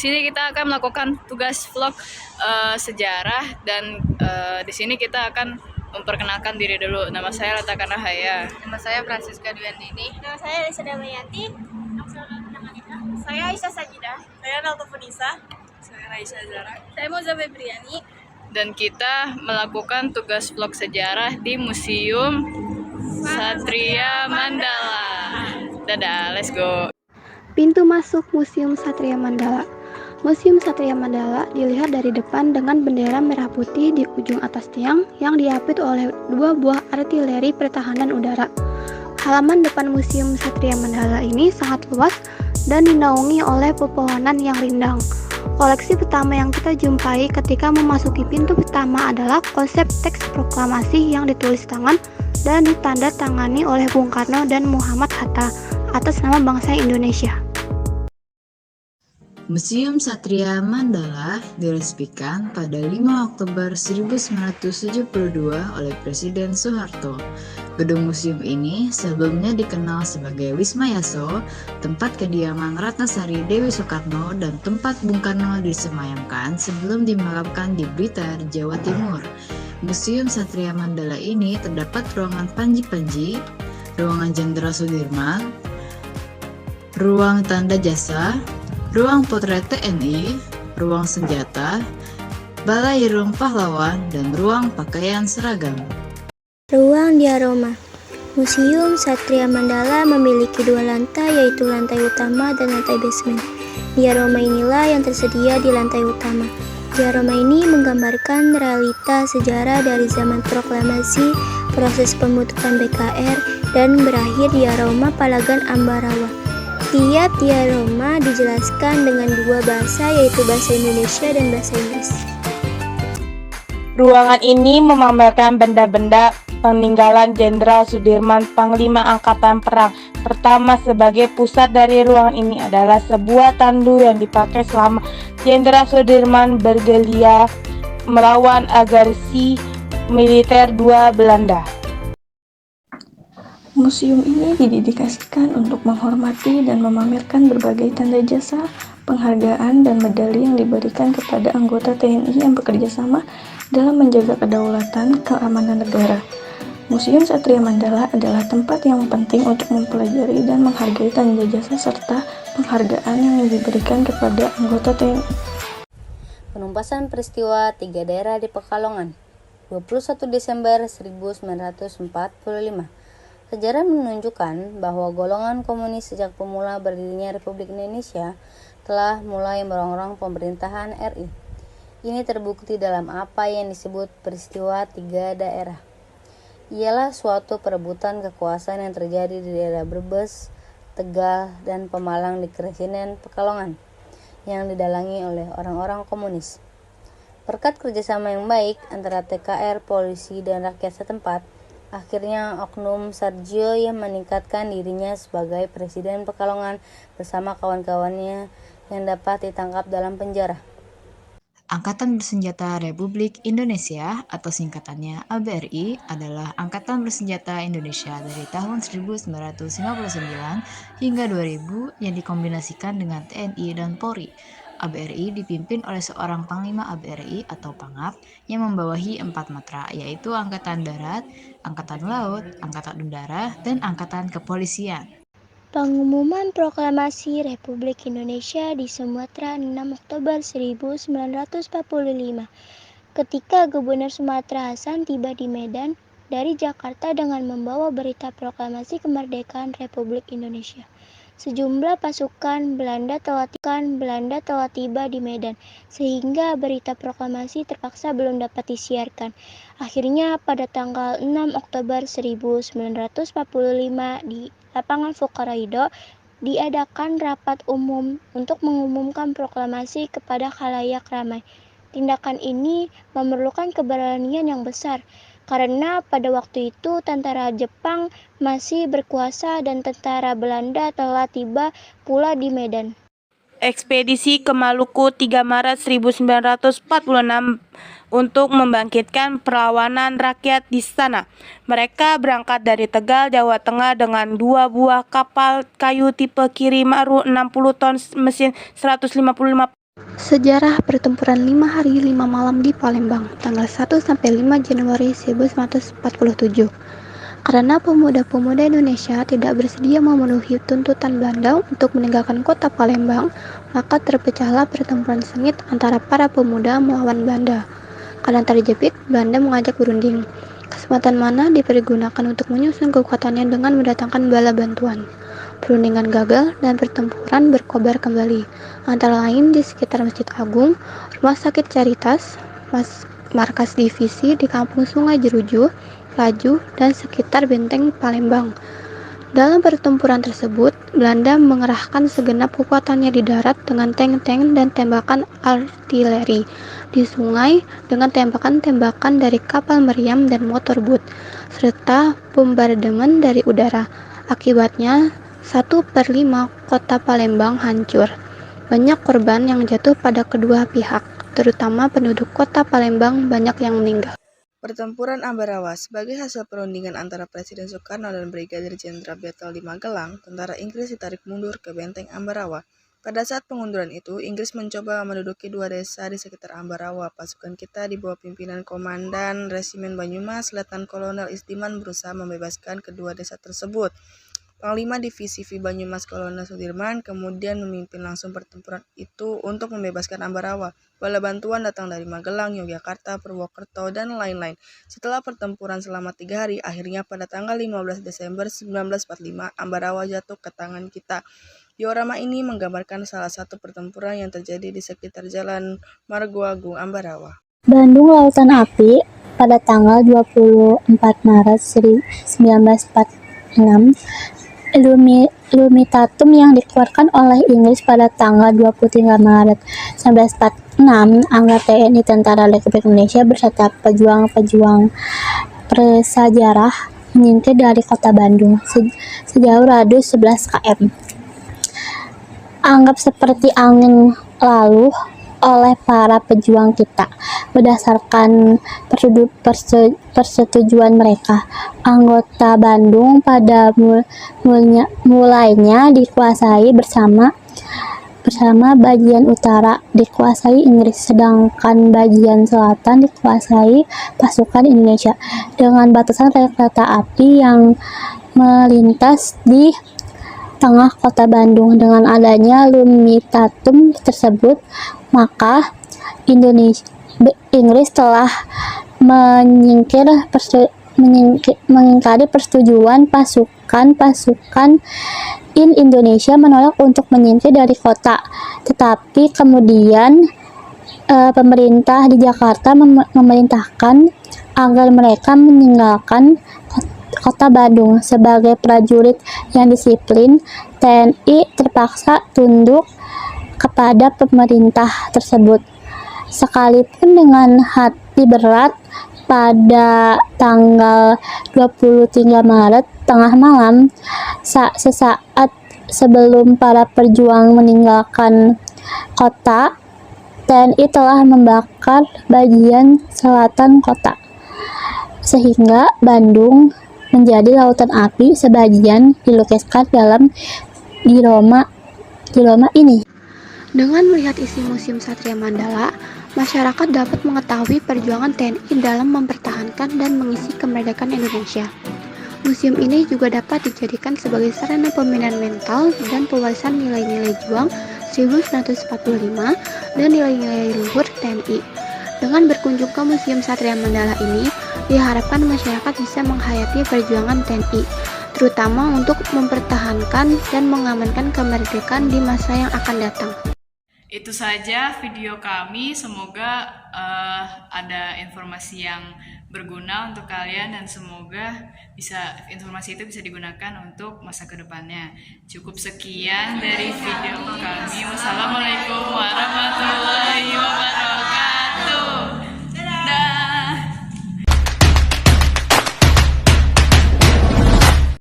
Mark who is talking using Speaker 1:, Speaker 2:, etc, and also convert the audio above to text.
Speaker 1: sini kita akan melakukan tugas vlog sejarah dan di sini kita akan memperkenalkan diri dulu. Nama saya Latakan Rahaya.
Speaker 2: Nama saya Francisca Dwiandini.
Speaker 3: Nama saya Lisa Damayanti. Saya Aisyah Sajidah.
Speaker 4: Saya Nalto Funisa.
Speaker 1: Saya Raisa Zara.
Speaker 3: Saya Moza Febriani.
Speaker 1: Dan kita melakukan tugas vlog sejarah di Museum Satria Mandala. Dadah, let's go.
Speaker 5: Pintu masuk Museum Satria Mandala. Museum Satria Mandala dilihat dari depan dengan bendera merah putih di ujung atas tiang yang diapit oleh 2 buah artileri pertahanan udara. Halaman depan Museum Satria Mandala ini sangat luas dan dinaungi oleh pepohonan yang rindang. Koleksi pertama yang kita jumpai ketika memasuki pintu pertama adalah konsep teks proklamasi yang ditulis tangan dan ditandatangani oleh Bung Karno dan Muhammad Hatta atas nama bangsa Indonesia.
Speaker 6: Museum Satria Mandala diresmikan pada 5 Oktober 1972 oleh Presiden Soeharto. Gedung museum ini sebelumnya dikenal sebagai Wisma Yaso, tempat kediaman Ratnasari Dewi Soekarno dan tempat Bung Karno disemayamkan sebelum dimakamkan di Blitar, Jawa Timur. Museum Satria Mandala ini terdapat ruangan Panji-Panji, ruangan Jenderal Sudirman, ruang tanda jasa, ruang potret TNI, ruang senjata, Balairung Pahlawan, dan ruang pakaian seragam.
Speaker 7: Ruang diaroma. Museum Satria Mandala memiliki 2 lantai, yaitu lantai utama dan lantai basement. Diaroma inilah yang tersedia di lantai utama. Diaroma ini menggambarkan realita sejarah dari zaman proklamasi, proses pembentukan BKR, dan berakhir di aroma Palagan Ambarawa. Tiap diaroma dijelaskan dengan 2 bahasa, yaitu bahasa Indonesia dan bahasa Inggris.
Speaker 4: Ruangan ini memamerkan benda-benda peninggalan Jenderal Sudirman, Panglima Angkatan Perang. Pertama, sebagai pusat dari ruangan ini adalah sebuah tandu yang dipakai selama Jenderal Sudirman bergerilya melawan agresi militer 2 Belanda.
Speaker 8: Museum ini didedikasikan untuk menghormati dan memamerkan berbagai tanda jasa, penghargaan, dan medali yang diberikan kepada anggota TNI yang bekerja sama dalam menjaga kedaulatan keamanan negara. Museum Satria Mandala adalah tempat yang penting untuk mempelajari dan menghargai tanda jasa serta penghargaan yang diberikan kepada anggota TNI.
Speaker 9: Penumpasan peristiwa 3 daerah di Pekalongan, 21 Desember 1945. Sejarah menunjukkan bahwa golongan komunis sejak pemula berdirinya Republik Indonesia telah mulai merongrong pemerintahan RI. Ini terbukti dalam apa yang disebut peristiwa 3 daerah. Ialah suatu perebutan kekuasaan yang terjadi di daerah Brebes, Tegal, dan Pemalang di Kresinen, Pekalongan, yang didalangi oleh orang-orang komunis. Berkat kerjasama yang baik antara TKR, polisi, dan rakyat setempat, akhirnya Oknum Sarjo yang meningkatkan dirinya sebagai Presiden Pekalongan bersama kawan-kawannya yang dapat ditangkap dalam penjara.
Speaker 6: Angkatan Bersenjata Republik Indonesia atau singkatannya ABRI adalah Angkatan Bersenjata Indonesia dari tahun 1959 hingga 2000 yang dikombinasikan dengan TNI dan Polri. ABRI dipimpin oleh seorang Panglima ABRI atau Pangap yang membawahi 4 matra, yaitu Angkatan Darat, Angkatan Laut, Angkatan Udara, dan Angkatan Kepolisian.
Speaker 7: Pengumuman Proklamasi Republik Indonesia di Sumatera 6 Oktober 1945. Ketika Gubernur Sumatera Hasan tiba di Medan dari Jakarta dengan membawa berita proklamasi kemerdekaan Republik Indonesia. Sejumlah pasukan Belanda telah tiba di Medan, sehingga berita proklamasi terpaksa belum dapat disiarkan. Akhirnya pada tanggal 6 Oktober 1945 di Lapangan Fukaraido diadakan rapat umum untuk mengumumkan proklamasi kepada khalayak ramai. Tindakan ini memerlukan keberanian yang besar, karena pada waktu itu tentara Jepang masih berkuasa dan tentara Belanda telah tiba pula di Medan.
Speaker 4: Ekspedisi ke Maluku 3 Maret 1946 untuk membangkitkan perlawanan rakyat di sana. Mereka berangkat dari Tegal, Jawa Tengah dengan 2 buah kapal kayu tipe Kirimaru 60 ton mesin 155
Speaker 5: Sejarah pertempuran 5 hari 5 malam di Palembang, tanggal 1 sampai 5 Januari 1947. Karena pemuda-pemuda Indonesia tidak bersedia memenuhi tuntutan Belanda untuk meninggalkan kota Palembang, maka terpecahlah pertempuran sengit antara para pemuda melawan Belanda. Karena terjepit, Belanda mengajak berunding. Kesempatan mana dipergunakan untuk menyusun kekuatannya dengan mendatangkan bala bantuan. Perundingan gagal dan pertempuran berkobar kembali, antara lain di sekitar Masjid Agung, Rumah Sakit Caritas, markas divisi di Kampung Sungai Jeruju, Laju, dan sekitar Benteng Palembang. Dalam pertempuran tersebut, Belanda mengerahkan segenap kekuatannya di darat dengan tank-tank dan tembakan artileri, di sungai dengan tembakan-tembakan dari kapal meriam dan motor boot, serta bombardemen dari udara. Akibatnya, 1/5 kota Palembang hancur. Banyak korban yang jatuh pada kedua pihak, terutama penduduk kota Palembang banyak yang meninggal.
Speaker 2: Pertempuran Ambarawa sebagai hasil perundingan antara Presiden Soekarno dan Brigadir Jenderal Battle di Magelang, tentara Inggris ditarik mundur ke Benteng Ambarawa. Pada saat pengunduran itu, Inggris mencoba menduduki 2 desa di sekitar Ambarawa. Pasukan kita di bawah pimpinan Komandan Resimen Banyumas, Letnan Kolonel Istiman berusaha membebaskan kedua desa tersebut. Panglima Divisi V Banyumas Kolonel Sudirman kemudian memimpin langsung pertempuran itu untuk membebaskan Ambarawa. Bala bantuan datang dari Magelang, Yogyakarta, Purwokerto, dan lain-lain. Setelah pertempuran selama 3 hari, akhirnya pada tanggal 15 Desember 1945, Ambarawa jatuh ke tangan kita. Diorama ini menggambarkan salah satu pertempuran yang terjadi di sekitar Jalan Margoagung, Ambarawa.
Speaker 7: Bandung Lautan Api pada tanggal 24 Maret 1946. Lumitatum yang dikeluarkan oleh Inggris pada tanggal 23 Maret 1946, anggota TNI Tentara Republik Indonesia beserta pejuang-pejuang prasejarah menyingkir dari kota Bandung sejauh radius 11 km. Anggap seperti angin lalu oleh para pejuang kita. Berdasarkan persetujuan mereka, anggota Bandung pada mulainya dikuasai bersama bagian utara dikuasai Inggris, sedangkan bagian selatan dikuasai pasukan Indonesia dengan batasan rel kereta api yang melintas di tengah kota Bandung. Dengan adanya Lumitatum tersebut, maka Inggris telah mengingkari persetujuan pasukan Indonesia menolak untuk menyingkir dari kota. Tetapi kemudian pemerintah di Jakarta memerintahkan agar mereka meninggalkan kota Bandung. Sebagai prajurit yang disiplin, TNI terpaksa tunduk kepada pemerintah tersebut. Sekalipun dengan hati berat, pada tanggal 23 Maret tengah malam, sesaat sebelum para pejuang meninggalkan kota, TNI telah membakar bagian selatan kota, sehingga Bandung menjadi lautan api. Sebagian dilukiskan dalam diorama ini.
Speaker 5: Dengan melihat isi Museum Satria Mandala, masyarakat dapat mengetahui perjuangan TNI dalam mempertahankan dan mengisi kemerdekaan Indonesia. Museum ini juga dapat dijadikan sebagai sarana pembinaan mental dan pewarisan nilai-nilai juang 1945 dan nilai-nilai luhur TNI. Dengan berkunjung ke Museum Satria Mandala ini, diharapkan masyarakat bisa menghayati perjuangan TNI, terutama untuk mempertahankan dan mengamankan kemerdekaan di masa yang akan datang.
Speaker 1: Itu saja video kami, semoga ada informasi yang berguna untuk kalian dan semoga informasi itu bisa digunakan untuk masa kedepannya. Cukup sekian dari video kami. Wassalamualaikum warahmatullahi wabarakatuh.